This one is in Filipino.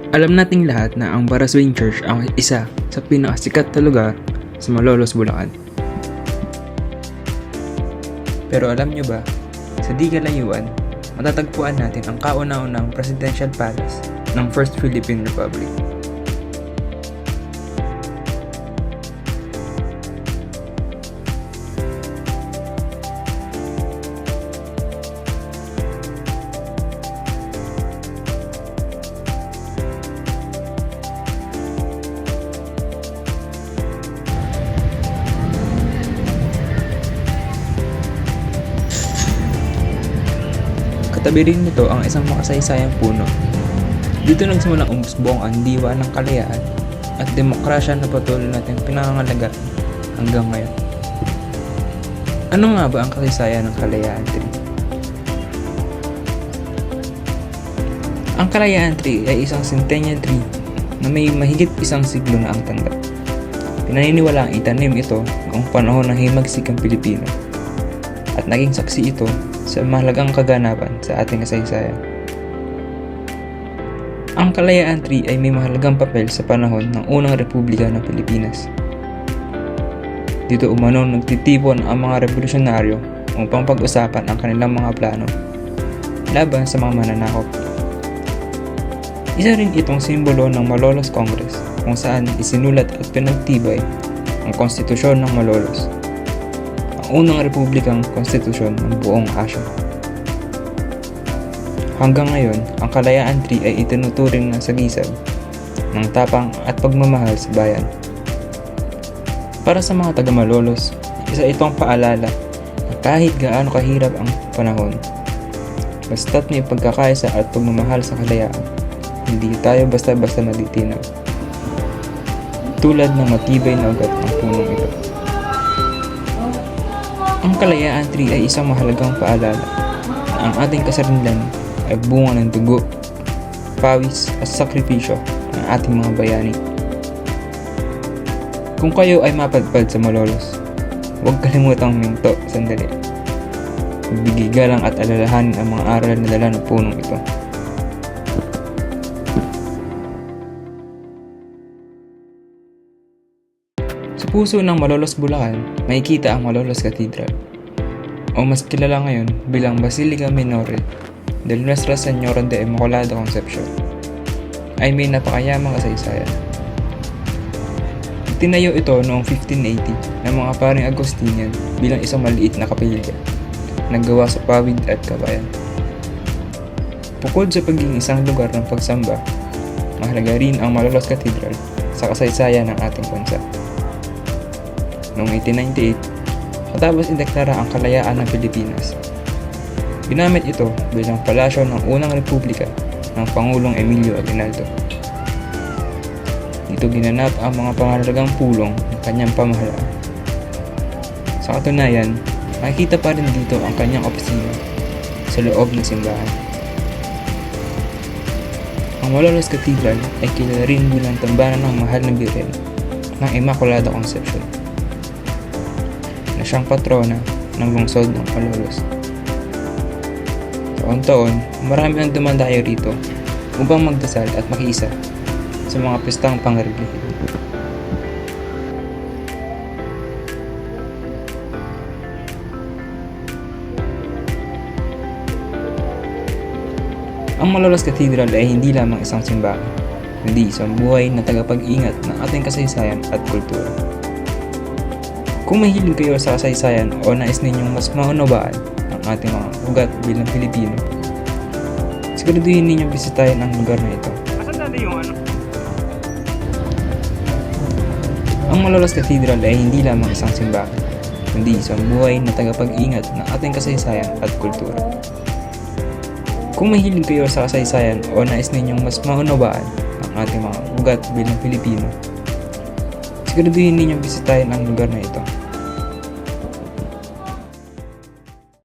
Alam nating lahat na ang Baraswing Church ang isa sa pinakasikat na lugar sa Malolos, Bulacan. Pero alam nyo ba, sa di kalayuan, matatagpuan natin ang kauna-unang Presidential Palace ng First Philippine Republic. Katabi rin nito ang isang makasaysayang puno. Dito nagsimulang umusbong ang diwa ng kalayaan at demokrasya na patuloy natin pinangangalagaan hanggang ngayon. Ano nga ba ang kasaysayan ng Kalayaan Tree? Ang Kalayaan Tree ay isang centennial tree na may mahigit isang siglo na ang tanda. Pinaniniwala ang itanim ito noong panahon ng himagsikang Pilipino at naging saksi ito sa mahalagang kaganapan sa ating kasaysayan. Ang Kalayaan Tree ay may mahalagang papel sa panahon ng unang Republika ng Pilipinas. Dito umano nagtitipon ang mga revolusyonaryo upang pag-usapan ang kanilang mga plano laban sa mga mananakop. Isa rin itong simbolo ng Malolos Congress kung saan isinulat at pinagtibay ang konstitusyon ng Malolos, unang republikang konstitusyon ng buong Asya. Hanggang ngayon, ang Kalayaan Tree ay itinuturing na sagisag ng tapang at pagmamahal sa bayan. Para sa mga taga-Malolos, isa itong paalala na kahit gaano kahirap ang panahon, basta't may pagkakaisa at pagmamahal sa kalayaan, hindi tayo basta-basta matitinaw. Tulad ng matibay na ugat ng punong ito. Ang Kalayaan Tree ay isang mahalagang paalala na ang ating kasarinlan ay bunga ng dugo, pawis at sakripisyo ng ating mga bayani. Kung kayo ay mapadpad sa Malolos, huwag kalimutang minto sandali. Magbigay galang at alalahanin ang mga aral na dala ng punong ito. Sa puso ng Malolos, Bulacan, makikita ang Malolos Cathedral, o mas kilala ngayon bilang Basilica Minore del Nuestra Señora de Immaculada Concepción, ay may napakayamang kasaysayan. Tinayo ito noong 1580 ng mga paring Agustinian bilang isang maliit na kapilya, naggawa sa pawid at kabayan. Bukod sa pagiging isang lugar ng pagsamba, mahalaga rin ang Malolos Cathedral sa kasaysayan ng ating bansa. Noong 1898, matapos ideklara ang kalayaan ng Pilipinas, ginamit ito bilang palasyo ng unang republika ng Pangulong Emilio Aguinaldo. Dito ginanap ang mga pangalagang pulong ng kanyang pamahalaan. Sa katunayan, makikita pa rin dito ang kanyang opisina sa loob ng simbahan. Ang Malolos Cathedral ay kilala rin bilang tambanan ng mahal na birhen ng Immaculada Concepción, na siyang patrona ng lungsod ng Malolos. Taon-taon, marami ang dumadayo rito upang magdasal at makiisa sa mga pistang pangrelihiyon. Ang Malolos Cathedral ay hindi lamang isang simbahan, kundi isang buhay na tagapag-ingat ng ating kasaysayan at kultura. Kung mahilig kayo sa kasaysayan o nais ninyong mas maunawaan ang ating mga ugat bilang Pilipino, siguraduhin ninyong bisitahin ang lugar na ito. Ang Malolos Cathedral ay hindi lamang isang simbahan, kundi isang buhay na tagapag-ingat ng ating kasaysayan at kultura. Kung mahilig kayo sa kasaysayan o nais ninyong mas maunawaan ang ating mga ugat bilang Pilipino, siguraduhin ninyong bisitahin ang lugar na ito.